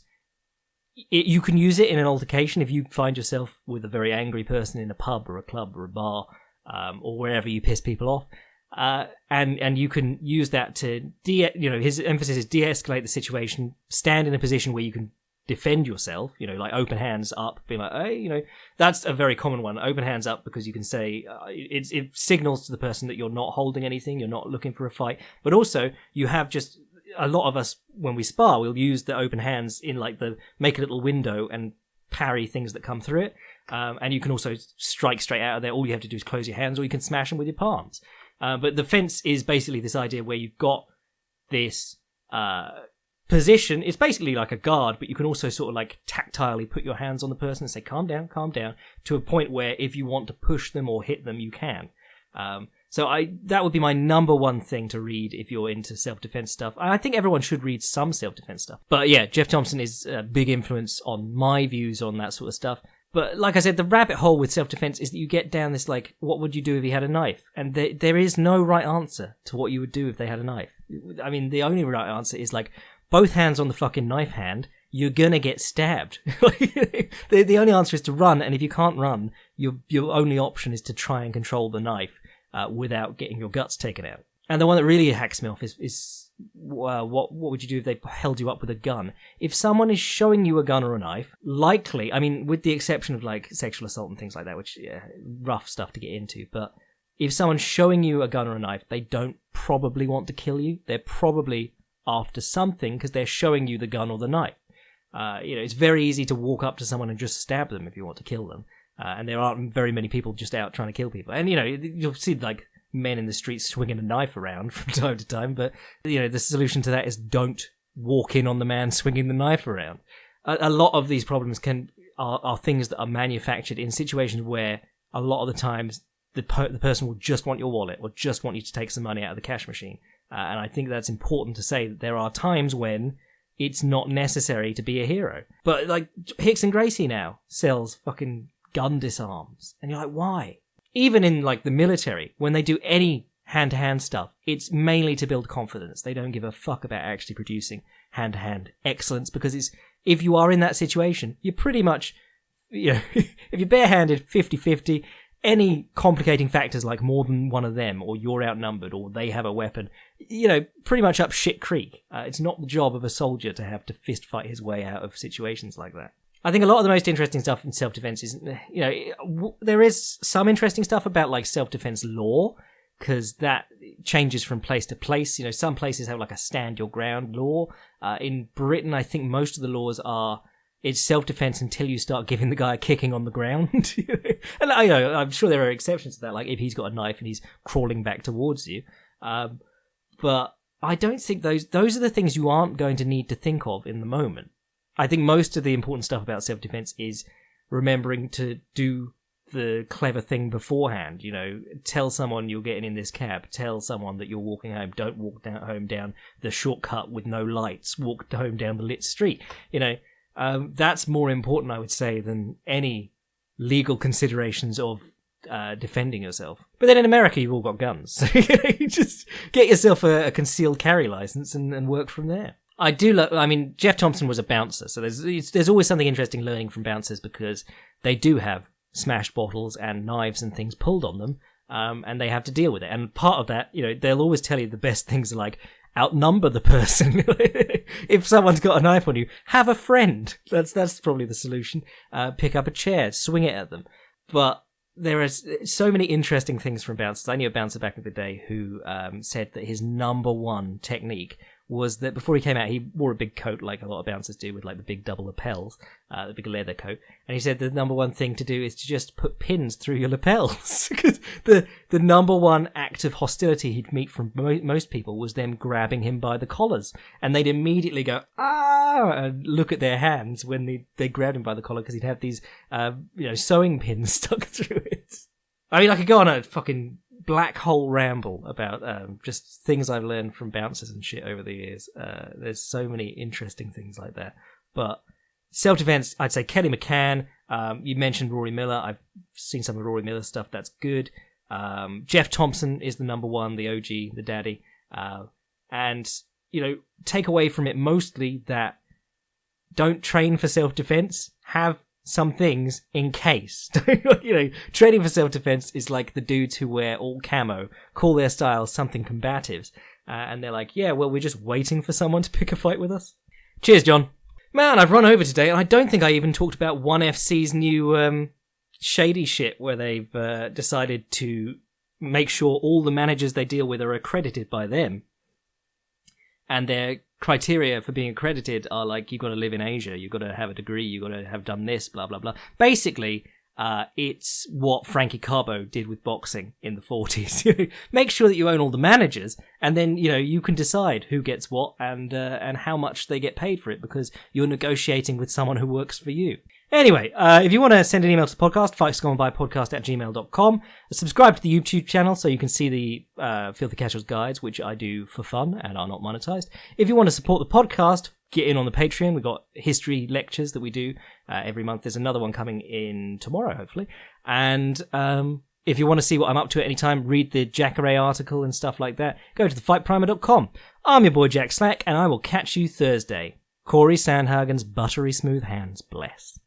you can use it in an altercation if you find yourself with a very angry person in a pub or a club or a bar, or wherever you piss people off. And you can use that to, you know, his emphasis is de-escalate the situation, stand in a position where you can defend yourself, you know, like open hands up, being like, hey, you know, that's a very common one, open hands up, because you can say, it signals to the person that you're not holding anything, you're not looking for a fight, but also you have just, a lot of us, when we spar, we'll use the open hands in like make a little window and parry things that come through it. And you can also strike straight out of there. All you have to do is close your hands, or you can smash them with your palms. But the fence is basically this idea where you've got this position. It's basically like a guard, but you can also sort of like tactilely put your hands on the person and say, calm down, to a point where if you want to push them or hit them, you can. So that would be my number one thing to read if you're into self-defense stuff. I think everyone should read some self-defense stuff. But yeah, Jeff Thompson is a big influence on my views on that sort of stuff. But like I said, the rabbit hole with self-defense is that you get down this, like, what would you do if you had a knife? And there is no right answer to what you would do if they had a knife. I mean, the only right answer is, like, both hands on the fucking knife hand, you're gonna get stabbed. The only answer is to run, and if you can't run, your only option is to try and control the knife without getting your guts taken out. And the one that really hacks me off is what would you do if they held you up with a gun? If someone is showing you a gun or a knife, likely, I mean, with the exception of like sexual assault and things like that, which, yeah, rough stuff to get into, but if someone's showing you a gun or a knife, they don't probably want to kill you. They're probably after something because they're showing you the gun or the knife. It's very easy to walk up to someone and just stab them if you want to kill them. And there aren't very many people just out trying to kill people. And, you'll see, like, men in the streets swinging a knife around from time to time. But, the solution to that is don't walk in on the man swinging the knife around. A lot of these problems are things that are manufactured in situations where a lot of the times the person will just want your wallet or just want you to take some money out of the cash machine. And I think that's important to say that there are times when it's not necessary to be a hero. But, like, Hicks and Gracie now sells fucking gun disarms. And you're like, why? Even in, like, the military, when they do any hand-to-hand stuff, it's mainly to build confidence. They don't give a fuck about actually producing hand-to-hand excellence, because if you are in that situation, you're pretty much, if you're barehanded 50-50, any complicating factors like more than one of them, or you're outnumbered, or they have a weapon, pretty much up shit creek. It's not the job of a soldier to have to fist fight his way out of situations like that. I think a lot of the most interesting stuff in self-defense is, there is some interesting stuff about, like, self-defense law, because that changes from place to place. Some places have, like, a stand your ground law. In Britain, I think most of the laws it's self-defense until you start giving the guy a kicking on the ground. And I'm sure there are exceptions to that, like if he's got a knife and he's crawling back towards you. But I don't think those are the things you aren't going to need to think of in the moment. I think most of the important stuff about self-defense is remembering to do the clever thing beforehand. Tell someone you're getting in this cab. Tell someone that you're walking home. Don't walk home down the shortcut with no lights. Walk home down the lit street. That's more important, I would say, than any legal considerations of defending yourself. But then in America, you've all got guns. So you just get yourself a concealed carry license and work from there. I do Jeff Thompson was a bouncer, so there's always something interesting learning from bouncers, because they do have smashed bottles and knives and things pulled on them, and they have to deal with it. And part of that, they'll always tell you the best things are like, outnumber the person. If someone's got a knife on you, have a friend. That's probably the solution. Pick up a chair, swing it at them. But there are so many interesting things from bouncers. I knew a bouncer back in the day who said that his number one technique was that before he came out, he wore a big coat like a lot of bouncers do, with like the big double lapels, the big leather coat. And he said the number one thing to do is to just put pins through your lapels. Because the number one act of hostility he'd meet from most people was them grabbing him by the collars. And they'd immediately go, ah, and look at their hands when they grabbed him by the collar, because he'd have these, sewing pins stuck through it. I mean, I could go on a fucking black hole ramble about just things I've learned from bouncers and shit over the years. There's so many interesting things like that. But self-defense, I'd say Kelly McCann. You mentioned Rory Miller. I've seen some of Rory Miller stuff. That's good. Jeff Thompson is the number one, the OG, the daddy. And, take away from it mostly that don't train for self-defense. Have some things in case. Training for self-defense is like the dudes who wear all camo, call their style something combatives, and they're like, yeah, well, we're just waiting for someone to pick a fight with us. Cheers, John. Man, I've run over today, and I don't think I even talked about 1FC's new shady shit, where they've decided to make sure all the managers they deal with are accredited by them. And their criteria for being accredited are like, you've got to live in Asia, you've got to have a degree, you've got to have done this, blah, blah, blah. Basically, it's what Frankie Carbo did with boxing in the 40s. Make sure that you own all the managers, and then, you can decide who gets what and how much they get paid for it, because you're negotiating with someone who works for you. Anyway, if you want to send an email to the podcast, fightsconebypodcast@gmail.com. Subscribe to the YouTube channel so you can see the Filthy Casuals guides, which I do for fun and are not monetized. If you want to support the podcast, get in on the Patreon. We've got history lectures that we do every month. There's another one coming in tomorrow, hopefully. And if you want to see what I'm up to at any time, read the Jacare article and stuff like that, go to thefightprimer.com. I'm your boy Jack Slack, and I will catch you Thursday. Cory Sandhagen's buttery smooth hands bless.